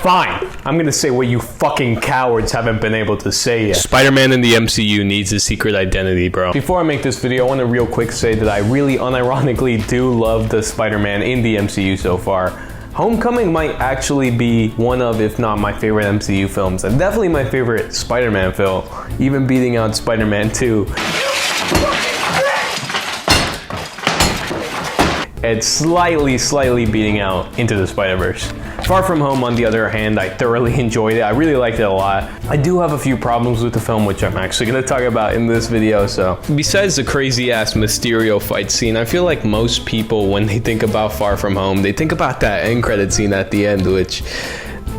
Fine. I'm gonna say what you fucking cowards haven't been able to say yet. Spider-Man in the MCU needs a secret identity, bro. Before I make this video, I want to real quick say that I really unironically do love the Spider-Man in the MCU so far. Homecoming might actually be one of, if not my favorite MCU films, and definitely my favorite Spider-Man film, even beating out Spider-Man 2. And slightly beating out Into the Spider-Verse. Far From Home, on the other hand, I thoroughly enjoyed it. I really liked it a lot. I do have a few problems with the film, which I'm actually going to talk about in this video, so. Besides the crazy-ass Mysterio fight scene, I feel like most people, when they think about Far From Home, they think about that end credit scene at the end, which,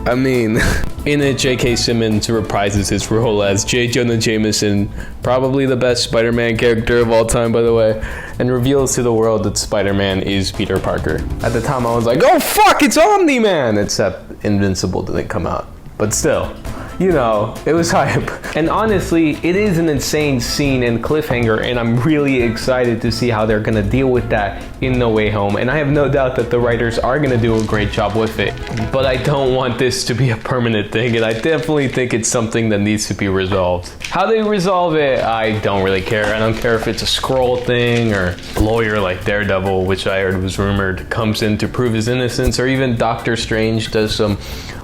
I mean, in it, J.K. Simmons reprises his role as J. Jonah Jameson, probably the best Spider-Man character of all time, by the way, and reveals to the world that Spider-Man is Peter Parker. At the time, I was like, oh fuck, it's Omni-Man! Except Invincible didn't come out. But still, you know, it was hype. And honestly, it is an insane scene and cliffhanger, and I'm really excited to see how they're gonna deal with that in No Way Home. And I have no doubt that the writers are gonna do a great job with it. But I don't want this to be a permanent thing, and I definitely think it's something that needs to be resolved. How they resolve it, I don't really care. I don't care if it's a scroll thing, or a lawyer like Daredevil, which I heard was rumored, comes in to prove his innocence, or even Doctor Strange does some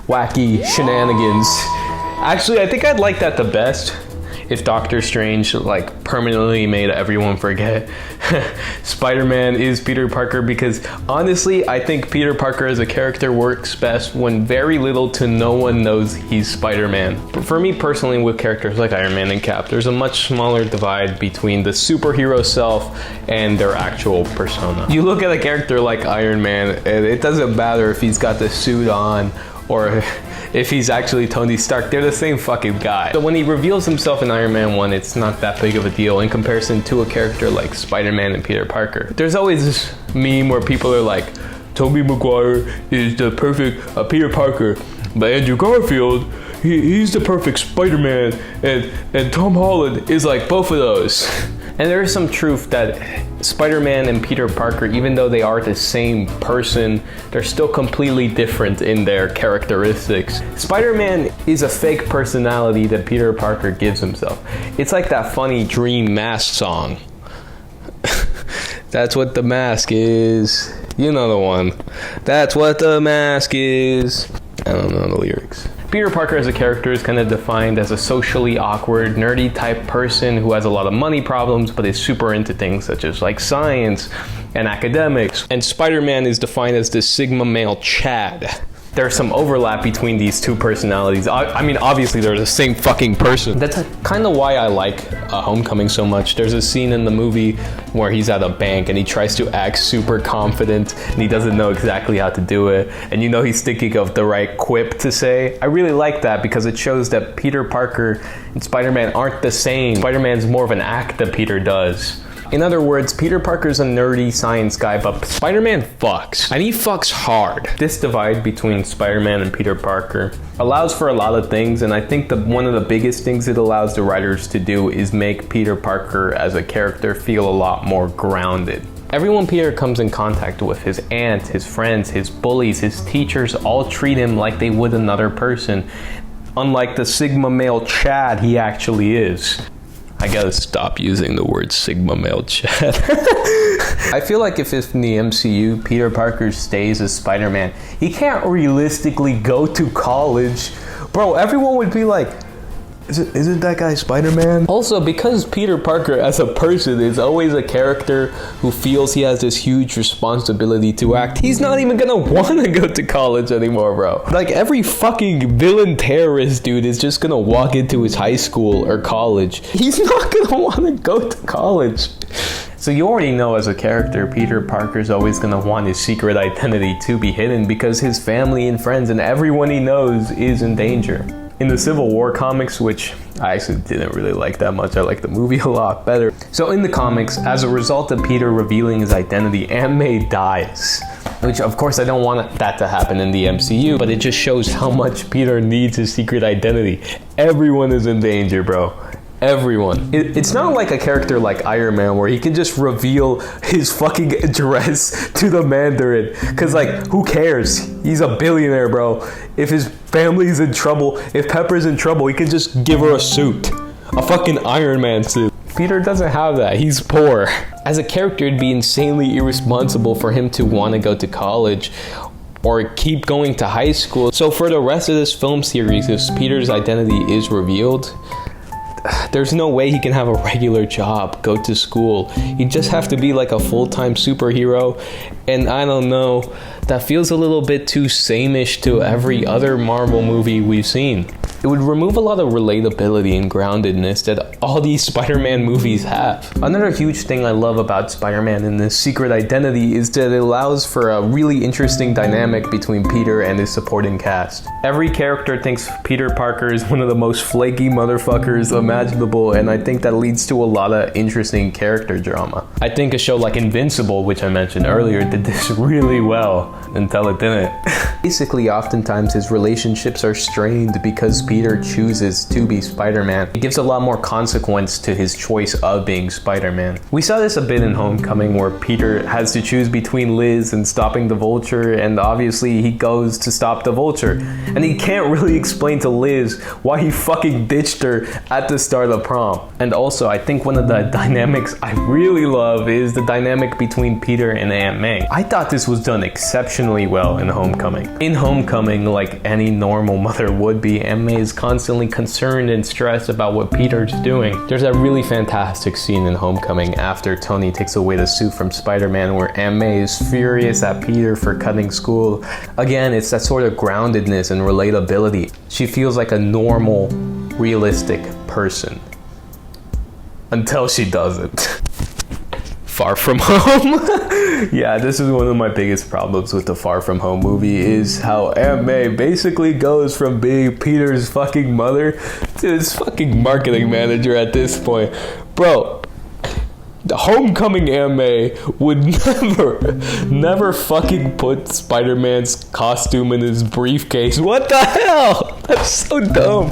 wacky shenanigans. Actually, I think I'd like that the best if Doctor Strange like permanently made everyone forget Spider-Man is Peter Parker, because honestly, I think Peter Parker as a character works best when very little to no one knows he's Spider-Man. But for me personally, with characters like Iron Man and Cap, there's a much smaller divide between the superhero self and their actual persona. You look at a character like Iron Man, and it doesn't matter if he's got the suit on or if he's actually Tony Stark, they're the same fucking guy. So when he reveals himself in Iron Man 1, it's not that big of a deal in comparison to a character like Spider-Man and Peter Parker. There's always this meme where people are like, Tobey Maguire is the perfect Peter Parker, but Andrew Garfield, he's the perfect Spider-Man, and Tom Holland is like both of those. And there is some truth that Spider-Man and Peter Parker, even though they are the same person, they're still completely different in their characteristics. Spider-Man is a fake personality that Peter Parker gives himself. It's like that funny Dream Mask song. That's what the mask is. You know the one. That's what the mask is. I don't know the lyrics. Peter Parker as a character is kind of defined as a socially awkward, nerdy type person who has a lot of money problems but is super into things such as like science and academics. And Spider-Man is defined as this Sigma male Chad. There's some overlap between these two personalities. I mean, obviously they're the same fucking person. That's kind of why I like Homecoming so much. There's a scene in the movie where he's at a bank and he tries to act super confident and he doesn't know exactly how to do it. And you know he's thinking of the right quip to say. I really like that because it shows that Peter Parker and Spider-Man aren't the same. Spider-Man's more of an act that Peter does. In other words, Peter Parker's a nerdy science guy, but Spider-Man fucks. And he fucks hard. This divide between Spider-Man and Peter Parker allows for a lot of things, and I think that one of the biggest things it allows the writers to do is make Peter Parker as a character feel a lot more grounded. Everyone Peter comes in contact with, his aunt, his friends, his bullies, his teachers, all treat him like they would another person, unlike the Sigma male Chad he actually is. I gotta stop using the word Sigma male Chad. I feel like if in the MCU, Peter Parker stays as Spider-Man, he can't realistically go to college. Bro, everyone would be like, isn't that guy Spider-Man? Also, because Peter Parker as a person is always a character who feels he has this huge responsibility to act, he's not even gonna want to go to college anymore, bro. Like, every fucking villain terrorist dude is just gonna walk into his high school or college. He's not gonna want to go to college. So you already know as a character, Peter Parker's always gonna want his secret identity to be hidden because his family and friends and everyone he knows is in danger. In the Civil War comics, which I actually didn't really like that much, I like the movie a lot better. So in the comics, as a result of Peter revealing his identity, Aunt May dies. Which of course I don't want that to happen in the MCU, but it just shows how much Peter needs his secret identity. Everyone is in danger, bro. Everyone. It's not like a character like Iron Man where he can just reveal his fucking address to the Mandarin. Cause like, who cares? He's a billionaire, bro. If his family's in trouble, if Pepper's in trouble, he can just give her a suit. A fucking Iron Man suit. Peter doesn't have that. He's poor. As a character, it'd be insanely irresponsible for him to want to go to college or keep going to high school. So for the rest of this film series, if Peter's identity is revealed, there's no way he can have a regular job, go to school. He'd just have to be like a full-time superhero. And I don't know, that feels a little bit too same-ish to every other Marvel movie we've seen. It would remove a lot of relatability and groundedness that all these Spider-Man movies have. Another huge thing I love about Spider-Man in this secret identity is that it allows for a really interesting dynamic between Peter and his supporting cast. Every character thinks Peter Parker is one of the most flaky motherfuckers imaginable, and I think that leads to a lot of interesting character drama. I think a show like Invincible, which I mentioned earlier, did this really well until it didn't. Basically, oftentimes his relationships are strained because Peter chooses to be Spider-Man. It gives a lot more consequence to his choice of being Spider-Man. We saw this a bit in Homecoming where Peter has to choose between Liz and stopping the Vulture, and obviously he goes to stop the Vulture. And he can't really explain to Liz why he fucking ditched her at the start of prom. And also, I think one of the dynamics I really love is the dynamic between Peter and Aunt May. I thought this was done exceptionally well in Homecoming. In Homecoming, like any normal mother would be, Aunt May is constantly concerned and stressed about what Peter's doing. There's a really fantastic scene in Homecoming after Tony takes away the suit from Spider-Man where Aunt May is furious at Peter for cutting school. Again, it's that sort of groundedness and relatability. She feels like a normal, realistic person. Until she doesn't. Far From Home. Yeah, this is one of my biggest problems with the Far From Home movie is how Aunt May basically goes from being Peter's fucking mother to his fucking marketing manager at this point. Bro, the Homecoming Aunt May would never fucking put Spider-Man's costume in his briefcase. What the hell? That's so dumb.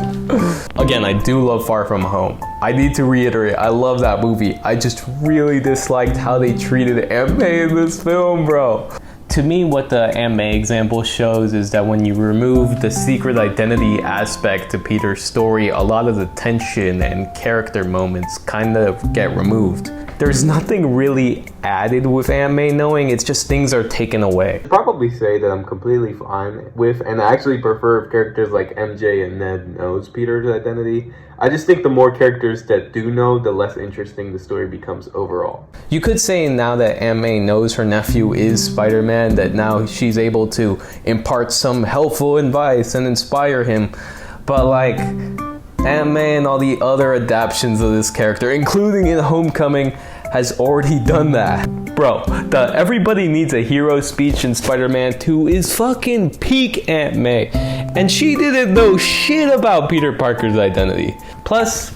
Again, I do love Far From Home. I need to reiterate, I love that movie. I just really disliked how they treated Aunt May in this film, bro. To me, what the Aunt May example shows is that when you remove the secret identity aspect to Peter's story, a lot of the tension and character moments kind of get removed. There's nothing really added with Aunt May knowing, it's just things are taken away. I'd probably say that I'm completely fine with, and I actually prefer if characters like MJ and Ned knows Peter's identity. I just think the more characters that do know, the less interesting the story becomes overall. You could say now that Aunt May knows her nephew is Spider-Man, that now she's able to impart some helpful advice and inspire him, but like, Aunt May and all the other adaptations of this character, including in Homecoming, has already done that. Bro, the everybody needs a hero speech in Spider-Man 2 is fucking peak Aunt May. And she didn't know shit about Peter Parker's identity. Plus,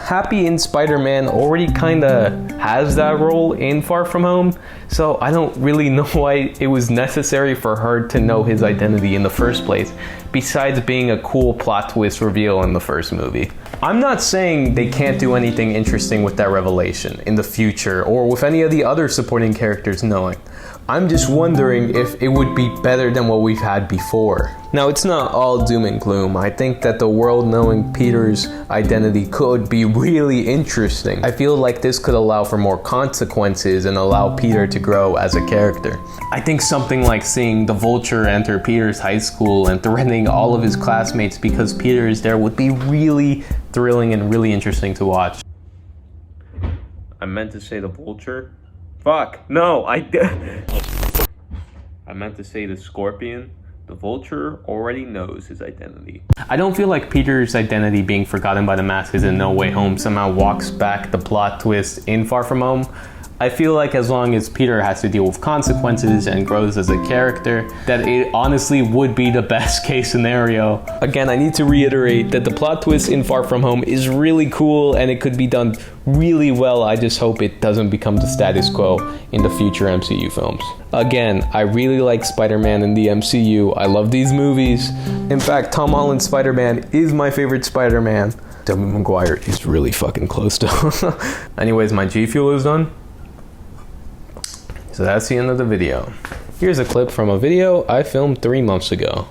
Happy in Spider-Man already kinda has that role in Far From Home, so I don't really know why it was necessary for her to know his identity in the first place, besides being a cool plot twist reveal in the first movie. I'm not saying they can't do anything interesting with that revelation in the future, or with any of the other supporting characters knowing. I'm just wondering if it would be better than what we've had before. Now, it's not all doom and gloom. I think that the world knowing Peter's identity could be really interesting. I feel like this could allow for more consequences and allow Peter to grow as a character. I think something like seeing the Vulture enter Peter's high school and threatening all of his classmates because Peter is there would be really thrilling and really interesting to watch. I meant to say the Vulture. Fuck, no, I meant to say the Scorpion. The Vulture already knows his identity. I don't feel like Peter's identity being forgotten by the masses in No Way Home somehow walks back the plot twist in Far From Home. I feel like as long as Peter has to deal with consequences and grows as a character, that it honestly would be the best case scenario. Again, I need to reiterate that the plot twist in Far From Home is really cool and it could be done really well. I just hope it doesn't become the status quo in the future MCU films. Again, I really like Spider-Man in the MCU. I love these movies. In fact, Tom Holland's Spider-Man is my favorite Spider-Man. Tobey Maguire is really fucking close to. Anyways, my G Fuel is done. So that's the end of the video. Here's a clip from a video I filmed 3 months ago.